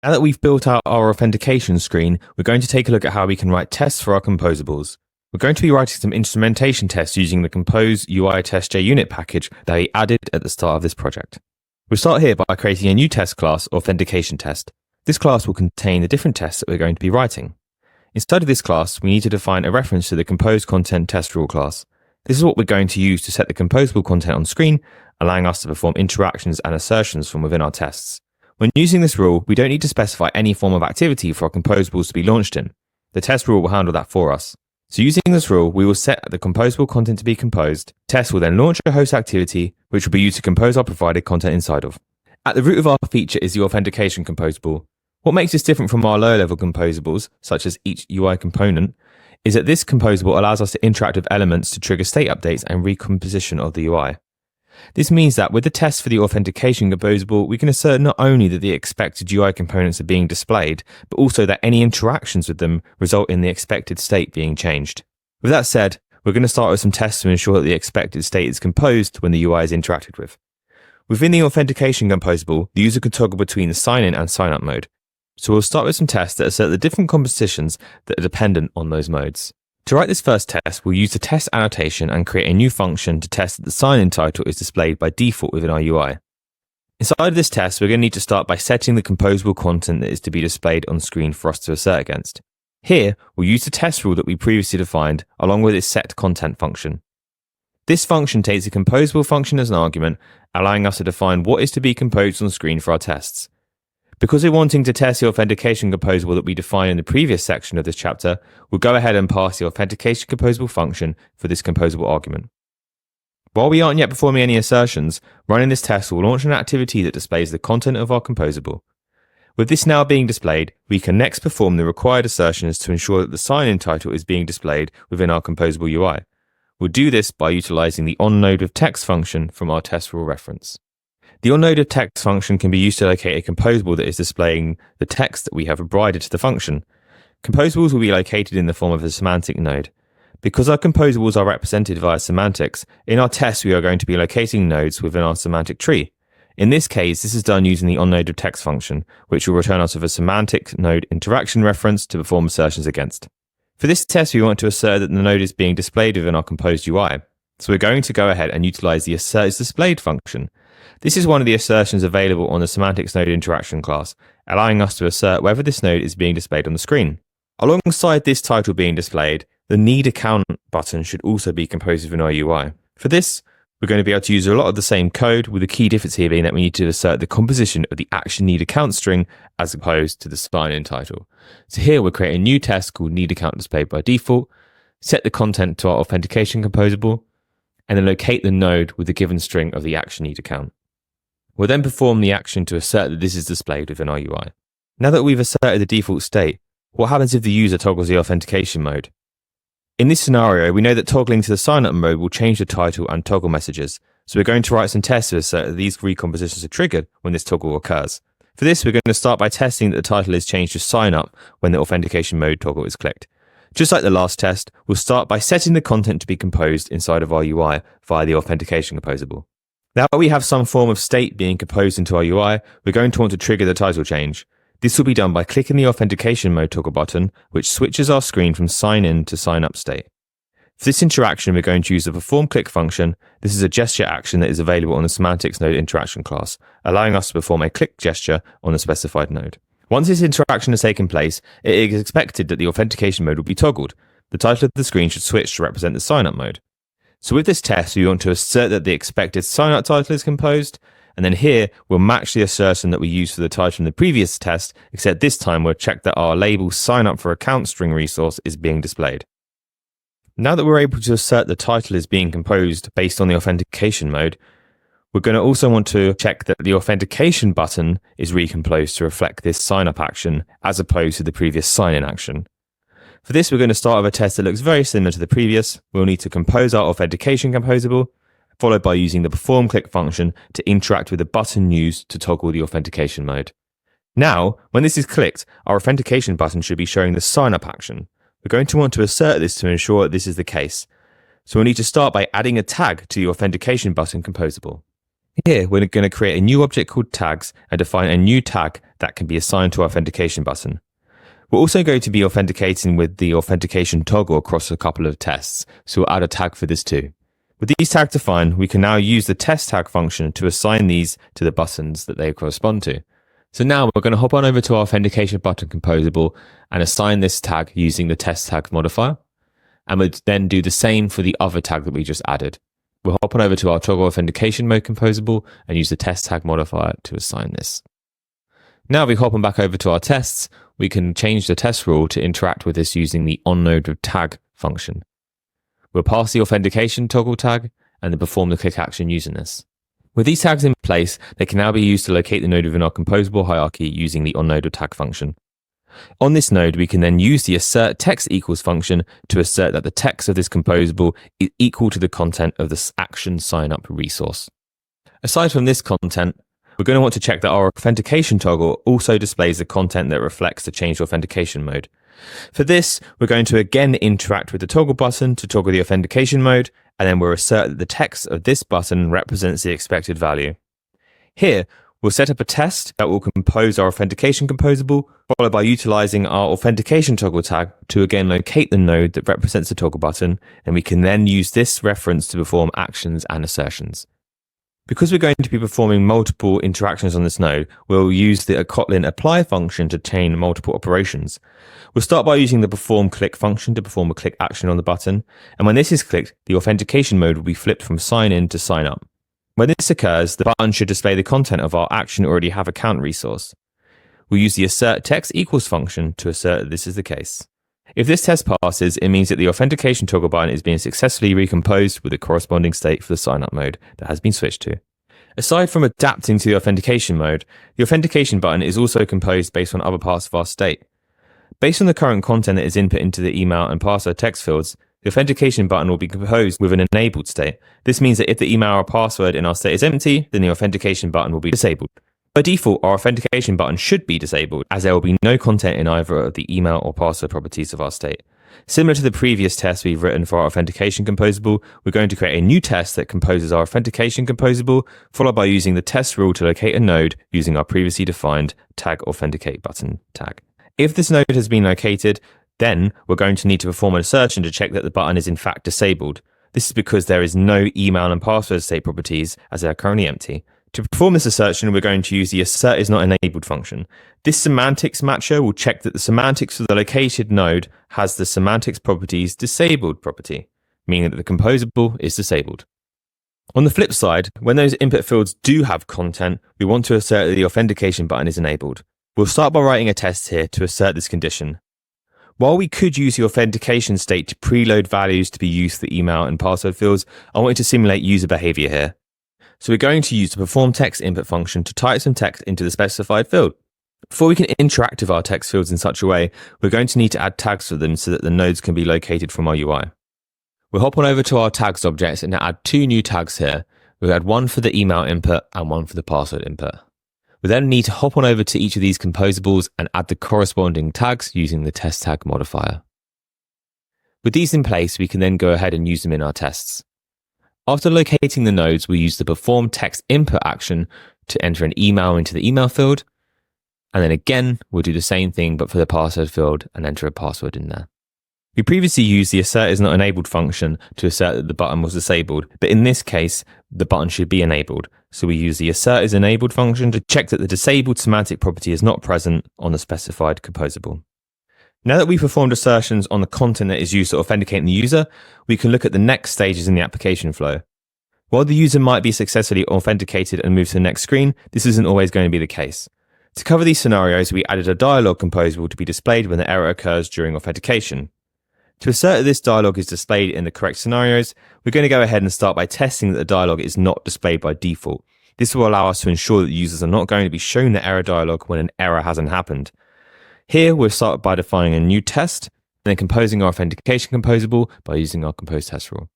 Now that we've built out our authentication screen, we're going to take a look at how we can write tests for our composables. We're going to be writing some instrumentation tests using the compose UI test JUnit package that we added at the start of this project. We'll start here by creating a new test class, Authentication Test. This class will contain the different tests that we're going to be writing. Inside of this class, we need to define a reference to the compose content test rule class. This is what we're going to use to set the composable content on screen, allowing us to perform interactions and assertions from within our tests. When using this rule, we don't need to specify any form of activity for our composables to be launched in. The test rule will handle that for us. So using this rule, we will set the composable content to be composed. Test will then launch a host activity, which will be used to compose our provided content inside of. At the root of our feature is the Authentication Composable. What makes this different from our lower-level composables, such as each UI component, is that this composable allows us to interact with elements to trigger state updates and recomposition of the UI. This means that with the test for the Authentication Composable, we can assert not only that the expected UI components are being displayed, but also that any interactions with them result in the expected state being changed. With that said, we're going to start with some tests to ensure that the expected state is composed when the UI is interacted with. Within the Authentication Composable, the user can toggle between the sign-in and sign-up mode. So we'll start with some tests that assert the different compositions that are dependent on those modes. To write this first test, we'll use the test annotation and create a new function to test that the sign-in title is displayed by default within our UI. Inside of this test, we're going to need to start by setting the composable content that is to be displayed on screen for us to assert against. Here, we'll use the test rule that we previously defined along with its set content function. This function takes a composable function as an argument, allowing us to define what is to be composed on screen for our tests. Because we're wanting to test the Authentication Composable that we defined in the previous section of this chapter, we'll go ahead and pass the Authentication Composable function for this composable argument. While we aren't yet performing any assertions, running this test will launch an activity that displays the content of our composable. With this now being displayed, we can next perform the required assertions to ensure that the sign-in title is being displayed within our composable UI. We'll do this by utilizing the onNodeOfText function from our test rule reference. The onNodeOfText function can be used to locate a composable that is displaying the text that we have provided to the function. Composables will be located in the form of a semantic node. Because our composables are represented via semantics, in our test we are going to be locating nodes within our semantic tree. In this case, this is done using the onNodeOfText function, which will return us with a semantic node interaction reference to perform assertions against. For this test, we want to assert that the node is being displayed within our composed UI. So we're going to go ahead and utilize the assertIsDisplayed function. This is one of the assertions available on the semantics node interaction class, allowing us to assert whether this node is being displayed on the screen. Alongside this title being displayed, the Need Account button should also be composed within our UI. For this, we're going to be able to use a lot of the same code, with the key difference here being that we need to assert the composition of the action need account string as opposed to the sign-in title. So here we'll create a new test called Need Account displayed by default, set the content to our Authentication Composable, and then locate the node with the given string of the action need account. We'll then perform the action to assert that this is displayed within our UI. Now that we've asserted the default state, what happens if the user toggles the authentication mode? In this scenario, we know that toggling to the sign-up mode will change the title and toggle messages, so we're going to write some tests to assert that these recompositions are triggered when this toggle occurs. For this, we're going to start by testing that the title is changed to sign-up when the authentication mode toggle is clicked. Just like the last test, we'll start by setting the content to be composed inside of our UI via the Authentication Composable. Now that we have some form of state being composed into our UI, we're going to want to trigger the title change. This will be done by clicking the Authentication Mode toggle button, which switches our screen from sign-in to sign-up state. For this interaction, we're going to use the performClick function. This is a gesture action that is available on the semantics node interaction class, allowing us to perform a click gesture on a specified node. Once this interaction has taken place, it is expected that the authentication mode will be toggled. The title of the screen should switch to represent the sign-up mode. So with this test, we want to assert that the expected sign-up title is composed, and then here we'll match the assertion that we used for the title in the previous test, except this time we'll check that our label sign-up for account string resource is being displayed. Now that we're able to assert the title is being composed based on the authentication mode, we're going to also want to check that the authentication button is recomposed to reflect this sign-up action as opposed to the previous sign-in action. For this, we're going to start with a test that looks very similar to the previous. We'll need to compose our Authentication Composable, followed by using the performClick function to interact with the button used to toggle the authentication mode. Now, when this is clicked, our authentication button should be showing the sign-up action. We're going to want to assert this to ensure that this is the case. So we'll need to start by adding a tag to the Authentication button composable. Here, we're going to create a new object called tags and define a new tag that can be assigned to our authentication button. We're also going to be authenticating with the authentication toggle across a couple of tests, so we'll add a tag for this too. With these tags defined, we can now use the test tag function to assign these to the buttons that they correspond to. So now we're going to hop on over to our authentication button composable and assign this tag using the test tag modifier. And we'll then do the same for the other tag that we just added. We'll hop on over to our toggle authentication mode composable and use the test tag modifier to assign this. Now if we hop on back over to our tests, we can change the test rule to interact with this using the onNodeWithTag function. We'll pass the authentication toggle tag and then perform the click action using this. With these tags in place, they can now be used to locate the node within our composable hierarchy using the onNodeWithTag function. On this node, we can then use the assert text equals function to assert that the text of this composable is equal to the content of this action signup resource. Aside from this content, we're going to want to check that our authentication toggle also displays the content that reflects the changed authentication mode. For this, we're going to again interact with the toggle button to toggle the authentication mode, and then we'll assert that the text of this button represents the expected value. Here, we'll set up a test that will compose our authentication composable, followed by utilizing our authentication toggle tag to again locate the node that represents the toggle button, and we can then use this reference to perform actions and assertions. Because we're going to be performing multiple interactions on this node, we'll use the Kotlin apply function to chain multiple operations. We'll start by using the perform click function to perform a click action on the button, and when this is clicked, the authentication mode will be flipped from sign in to sign up. When this occurs, the button should display the content of our action already have account resource. We'll use the assert text equals function to assert that this is the case. If this test passes, it means that the authentication toggle button is being successfully recomposed with the corresponding state for the sign-up mode that has been switched to. Aside from adapting to the authentication mode, the authentication button is also composed based on other parts of our state. Based on the current content that is input into the email and password text fields, the authentication button will be composed with an enabled state. This means that if the email or password in our state is empty, then the authentication button will be disabled. By default, our authentication button should be disabled, as there will be no content in either of the email or password properties of our state. Similar to the previous test we've written for our authentication composable, we're going to create a new test that composes our authentication composable, followed by using the test rule to locate a node using our previously defined tag authenticate button tag. If this node has been located, then we're going to need to perform an assertion to check that the button is in fact disabled. This is because there is no email and password state properties as they are currently empty. To perform this assertion, we're going to use the assert is not enabled function. This semantics matcher will check that the semantics of the located node has the semantics properties disabled property, meaning that the composable is disabled. On the flip side, when those input fields do have content, we want to assert that the authentication button is enabled. We'll start by writing a test here to assert this condition. While we could use the authentication state to preload values to be used for email and password fields, I wanted to simulate user behavior here. So we're going to use the perform text input function to type some text into the specified field. Before we can interact with our text fields in such a way, we're going to need to add tags for them so that the nodes can be located from our UI. We'll hop on over to our tags object and add two new tags here. We'll add one for the email input and one for the password input. We then need to hop on over to each of these composables and add the corresponding tags using the test tag modifier. With these in place, we can then go ahead and use them in our tests. After locating the nodes, we'll use the perform text input action to enter an email into the email field. And then again, we'll do the same thing, but for the password field and enter a password in there. We previously used the assert is not enabled function to assert that the button was disabled, but in this case, the button should be enabled. So we use the assert is enabled function to check that the disabled semantic property is not present on the specified composable. Now that we've performed assertions on the content that is used to authenticate the user, we can look at the next stages in the application flow. While the user might be successfully authenticated and moved to the next screen, this isn't always going to be the case. To cover these scenarios, we added a dialog composable to be displayed when the error occurs during authentication. To assert that this dialog is displayed in the correct scenarios, we're going to go ahead and start by testing that the dialog is not displayed by default. This will allow us to ensure that users are not going to be shown the error dialog when an error hasn't happened. Here, we'll start by defining a new test, and then composing our authentication composable by using our compose test rule.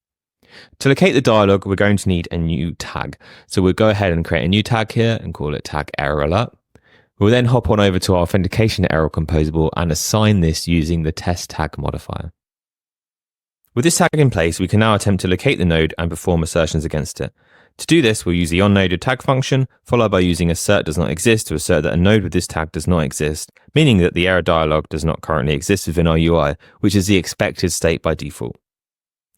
To locate the dialog, we're going to need a new tag. So we'll go ahead and create a new tag here and call it tag error alert. We'll then hop on over to our authentication error composable and assign this using the test tag modifier. With this tag in place, we can now attempt to locate the node and perform assertions against it. To do this, we'll use the onNoded tag function, followed by using assert does not exist to assert that a node with this tag does not exist, meaning that the error dialog does not currently exist within our UI, which is the expected state by default.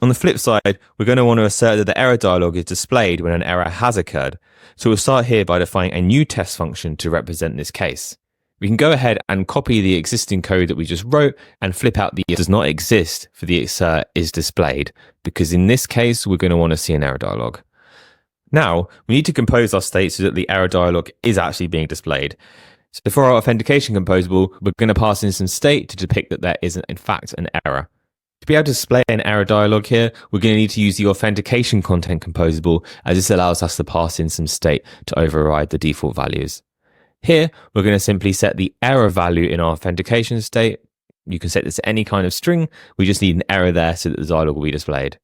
On the flip side, we're going to want to assert that the error dialog is displayed when an error has occurred. So we'll start here by defining a new test function to represent this case. We can go ahead and copy the existing code that we just wrote and flip out the does not exist for the assert is displayed, because in this case, we're going to want to see an error dialog. Now, we need to compose our state so that the error dialog is actually being displayed. So for our authentication composable, we're going to pass in some state to depict that there is in fact an error. To be able to display an error dialog here, we're going to need to use the authentication content composable, as this allows us to pass in some state to override the default values. Here, we're going to simply set the error value in our authentication state. You can set this to any kind of string. We just need an error there so that the dialog will be displayed.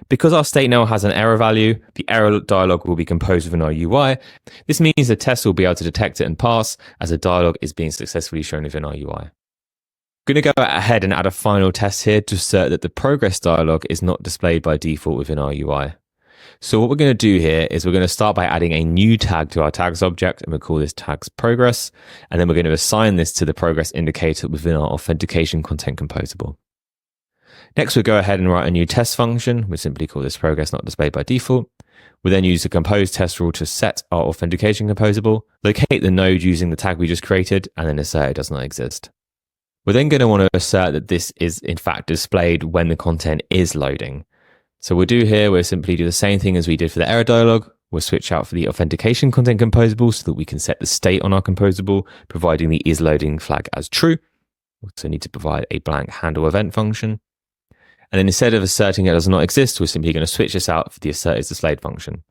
Because our state now has an error value, the error dialog will be composed within our UI. This means the test will be able to detect it and pass as the dialog is being successfully shown within our UI. I'm going to go ahead and add a final test here to assert that the progress dialog is not displayed by default within our UI. So what we're going to do here is we're going to start by adding a new tag to our tags object, and we'll call this tags progress. And then we're going to assign this to the progress indicator within our authentication content composable. Next, we'll go ahead and write a new test function. We'll simply call this progress not displayed by default. We'll then use the compose test rule to set our authentication composable, locate the node using the tag we just created, and then assert it does not exist. We're then going to want to assert that this is in fact displayed when the content is loading. So we'll do here, we'll simply do the same thing as we did for the error dialog. We'll switch out for the authentication content composable so that we can set the state on our composable, providing the isLoading flag as true. We also need to provide a blank handle event function. And then instead of asserting it does not exist, we're simply going to switch this out for the assert is displayed function.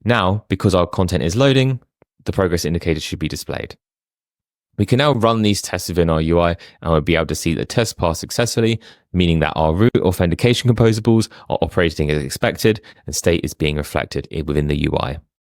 Now, because our content is loading, the progress indicator should be displayed. We can now run these tests within our UI and we'll be able to see the test pass successfully, meaning that our root authentication composables are operating as expected and state is being reflected within the UI.